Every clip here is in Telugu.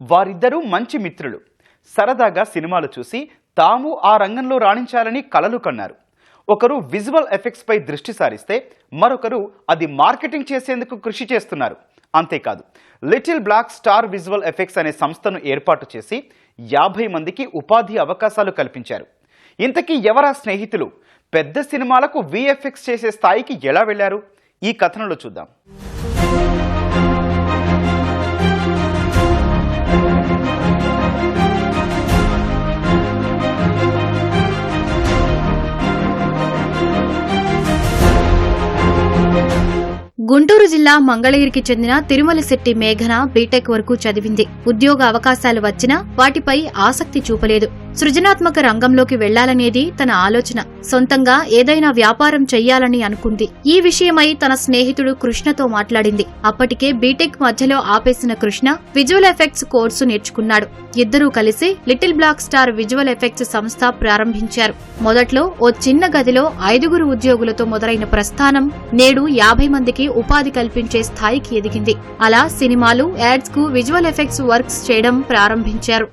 వారిద్దరూ మంచి మిత్రులు. సరదాగా సినిమాలు చూసి తాము ఆ రంగంలో రాణించాలని కలలు కన్నారు. ఒకరు విజువల్ ఎఫెక్ట్స్ పై దృష్టి సారిస్తే మరొకరు అది మార్కెటింగ్ చేసేందుకు కృషి చేస్తున్నారు. అంతేకాదు, little black star visual effects అనే సంస్థను ఏర్పాటు చేసి 50 మందికి ఉపాధి అవకాశాలు కల్పించారు. ఇంతకీ ఎవరా స్నేహితులు? పెద్ద సినిమాలకు విఎఫ్ఎక్స్ చేసే స్థాయికి ఎలా వెళ్లారు? ఈ కథనంలో చూద్దాం. గుంటూరు జిల్లా మంగళగిరికి చెందిన తిరుమలశెట్టి మేఘన బీటెక్ వరకు చదివింది. ఉద్యోగ అవకాశాలు వచ్చినా వాటిపై ఆసక్తి చూపలేదు. సృజనాత్మక రంగంలోకి వెళ్లాలనేది తన ఆలోచన. సొంతంగా ఏదైనా వ్యాపారం చెయ్యాలని అనుకుంది. ఈ విషయమై తన స్నేహితుడు కృష్ణతో మాట్లాడింది. అప్పటికే బీటెక్ మధ్యలో ఆపేసిన కృష్ణ విజువల్ ఎఫెక్ట్స్ కోర్సు నేర్చుకున్నాడు. ఇద్దరూ కలిసి little black star visual effects సంస్థ ప్రారంభించారు. మొదట్లో ఓ చిన్న గదిలో 5 ఉద్యోగులతో మొదలైన ప్రస్థానం నేడు 50 మందికి ఉపాధి కల్పించే స్థాయికి ఎదిగింది. అలా సినిమాలు, యాడ్స్ కు విజువల్ ఎఫెక్ట్స్ వర్క్స్ చేయడం ప్రారంభించారు.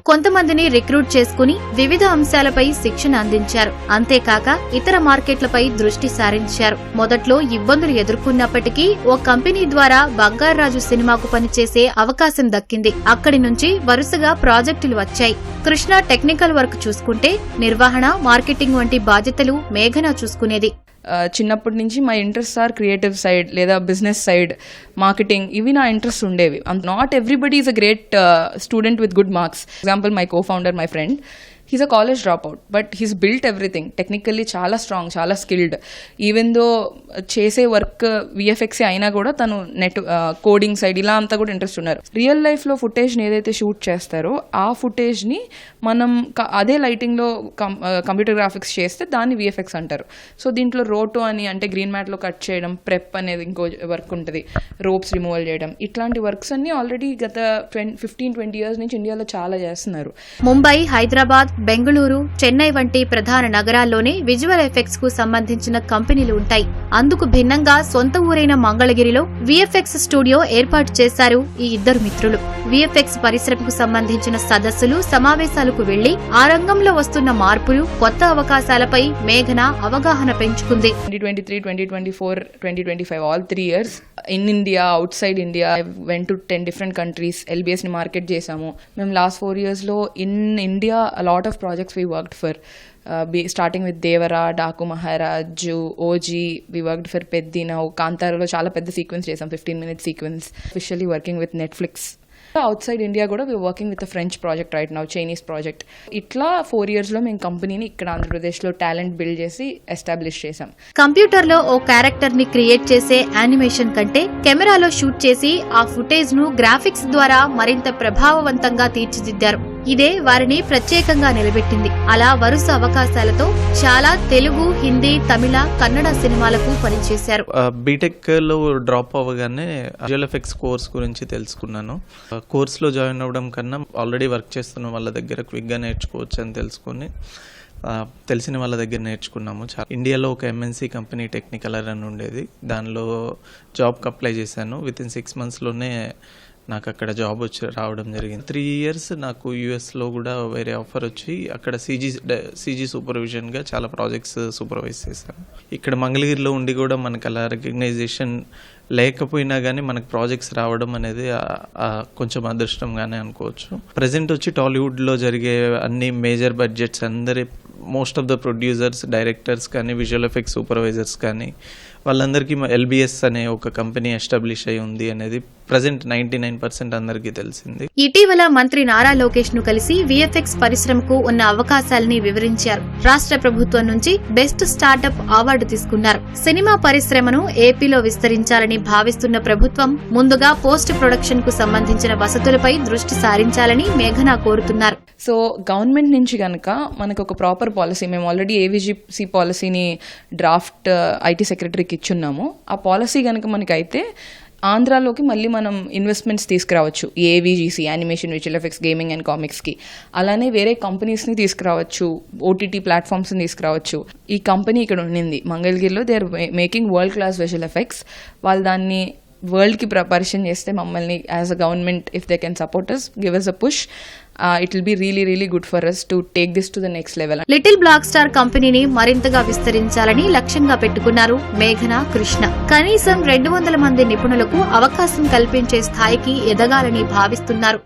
కొంతమందిని రిక్రూట్ చేసుకుని వివిధ అంశాలపై శిక్షణ అందించారు. అంతేకాక ఇతర మార్కెట్లపై దృష్టి సారించారు. మొదట్లో ఇబ్బందులు ఎదుర్కొన్నప్పటికీ ఓ కంపెనీ ద్వారా బంగారాజు సినిమాకు పనిచేసే అవకాశం దక్కింది. అక్కడి నుంచి వరుసగా ప్రాజెక్టులు వచ్చాయి. కృష్ణ టెక్నికల్ వర్క్ చూసుకుంటే నిర్వహణ, మార్కెటింగ్ వంటి బాధ్యతలు మేఘన చూసుకునేది. చిన్నప్పటి నుంచి my interest are creative side లేదా బిజినెస్ సైడ్, మార్కెటింగ్, ఇవి నా ఇంట్రెస్ట్ ఉండేవి. Not everybody is a great student with good marks. Example, my co-founder, my friend, he's a college dropout, but he's built everything. Technically చాలా స్ట్రాంగ్, చాలా స్కిల్డ్. ఈవెన్ దో చేసే వర్క్ విఎఫ్ఎక్స్ అయినా కూడా తను నెట్ కోడింగ్ సైడ్ ఇలా అంతా కూడా ఇంట్రెస్ట్ ఉన్నారు. రియల్ లైఫ్లో ఫుటేజ్ని ఏదైతే షూట్ చేస్తారో ఆ ఫుటేజ్ని మనం అదే లైటింగ్లో కంప్యూటర్ గ్రాఫిక్స్ చేస్తే దాన్ని విఎఫ్ఎక్స్ అంటారు. సో దీంట్లో రోటో అని, అంటే గ్రీన్ మ్యాట్లో కట్ చేయడం, ప్రెప్ అనేది ఇంకో వర్క్ ఉంటుంది, రోప్స్ రిమూవల్ చేయడం, ఇట్లాంటి వర్క్స్ అన్ని ఆల్రెడీ గత 15-20 years నుంచి ఇండియాలో చాలా చేస్తున్నారు. ముంబై, హైదరాబాద్, బెంగళూరు, చెన్నై వంటి ప్రధాన నగరాల్లోనే విజువల్ ఎఫెక్ట్స్ కు సంబంధించిన కంపెనీలు ఉంటాయి. అందుకు భిన్నంగా సొంత ఊరైన మంగళగిరిలో విఎఫ్ఎక్స్ స్టూడియో ఏర్పాటు చేశారు ఈ ఇద్దరు మిత్రులు. విఎఫ్ఎక్స్ పరిశ్రమకు సంబంధించిన సదస్సులు, సమావేశాలకు వెళ్లి ఆ రంగంలో వస్తున్న మార్పులు, కొత్త అవకాశాలపై మేఘన అవగాహన పెంచుకుంది. 2023, 2024, 2025 all 3 years in India, outside India, I went to 10 different countries. LBS ని మార్కెట్ చేసాము మేము. లాస్ట్ 4 years లో in India a lot of projects we worked for, starting with Devara, Daku Maharaju, OG, we worked for Peddi. Now Kantaralo చాలా పెద్ద సీక్వెన్స్ చేసాం, 15-minute sequence. Officially working with Netflix. Outside India కూడా we are working with French project right now, Chinese project. ఇట్లా 4 years లో మేము కంపెనీని ఇక్కడ ఆంధ్రప్రదేశ్లో టాలెంట్ బిల్డ్ చేసి ఎస్టాబ్లిష్ చేసాం. కంప్యూటర్లో ఓ క్యారెక్టర్ ని క్రియేట్ చేసే యానిమేషన్ కంటే కెమెరాలో షూట్ చేసి ఆ ఫుటేజ్ ను గ్రాఫిక్స్ ద్వారా మరింత ప్రభావవంతంగా తీర్చిదిద్దారు. ఇదే వారిని ప్రత్యేకంగా నిలబెట్టింది. అలా వరుస అవకాశాలతో చాలా తెలుగు, హిందీ, తమిళ, కన్నడ సినిమాలకు పనిచేశారు. బీటెక్ లో డ్రాప్ అవ్వగానే విజువల్ ఎఫెక్ట్స్ కోర్స్ గురించి తెలుసుకున్నాను. కోర్సులో జాయిన్ అవ్వడం కన్నా ఆల్రెడీ వర్క్ చేస్తున్న వాళ్ళ దగ్గర క్విక్గా నేర్చుకోవచ్చు అని తెలుసుకొని తెలిసిన వాళ్ళ దగ్గర నేర్చుకున్నాము. ఇండియాలో ఒక ఎంఎన్సీ కంపెనీ టెక్నికలర్ అని ఉండేది, దానిలో జాబ్కి అప్లై చేశాను. వితిన్ 6 monthsలోనే నాకు అక్కడ జాబ్ రావడం జరిగింది. 3 years నాకు యూఎస్లో కూడా వేరే ఆఫర్ వచ్చి అక్కడ సీజీ సూపర్విజన్గా చాలా ప్రాజెక్ట్స్ సూపర్వైజ్ చేశాను. ఇక్కడ మంగళగిరిలో ఉండి కూడా మనకు అలా రికగ్నైజేషన్ లేకపోయినా కానీ మనకు ప్రాజెక్ట్స్ రావడం అనేది కొంచెం అదృష్టంగానే అనుకోవచ్చు. ప్రజెంట్ వచ్చి టాలీవుడ్లో జరిగే అన్ని మేజర్ బడ్జెట్స్ అందరి most of the producers, directors కానీ, విజువల్ ఎఫెక్ట్స్ సూపర్వైజర్స్ కానీ, వాళ్ళందరికీ ఎల్బిఎస్ అనే ఒక కంపెనీ ఎస్టాబ్లిష్ అయి ఉంది అనేది ప్రజెంట్ 99% అందరికీ తెలిసింది. ఇటీవల మంత్రి నారా లోకేష్ ను కలిసి విఎఫ్ఎక్స్ పరిశ్రమకు ఉన్న అవకాశాలని వివరించారు. రాష్ట్ర ప్రభుత్వం నుంచి బెస్ట్ స్టార్టప్ అవార్డు తీసుకున్నారు. సినిమా పరిశ్రమను ఏపీలో విస్తరించాలని భావిస్తున్న ప్రభుత్వం ముందుగా పోస్ట్ ప్రొడక్షన్ కు సంబంధించిన వసతులపై దృష్టి సారించాలని మేఘన కోరుతున్నారు. సో గవర్నమెంట్ నుంచి కనుక మనకు ఒక ప్రాపర్ పాలసీ, మేము ఆల్రెడీ ఏవిజిసి పాలసీని డ్రాఫ్ట్ ఐటీ సెక్రటరీకి ఇచ్చున్నాము. ఆ పాలసీ కనుక మనకైతే ఆంధ్రాలోకి మళ్ళీ మనం ఇన్వెస్ట్మెంట్స్ తీసుకురావచ్చు, AVGC animation, visual effects, gaming and కామిక్స్కి. అలానే వేరే కంపెనీస్ని తీసుకురావచ్చు, ఓటీటీ ప్లాట్ఫామ్స్ని తీసుకురావచ్చు. ఈ కంపెనీ ఇక్కడ ఉండింది మంగళగిరిలో, they are making world class visual effects. వాళ్ళు దాన్ని వరల్డ్కి పరిచయం చేస్తే మమ్మల్ని as a government, if they can support us, give us a push, it will be really good for us to take this to the next level. Little black star కంపెనీని మరింతగా విస్తరించాలని లక్ష్యంగా పెట్టుకున్నారు మేఘన, కృష్ణ. కనీసం 200 మంది నిపుణులకు అవకాశం కల్పించే స్థాయికి ఎదగాలని భావిస్తున్నారు.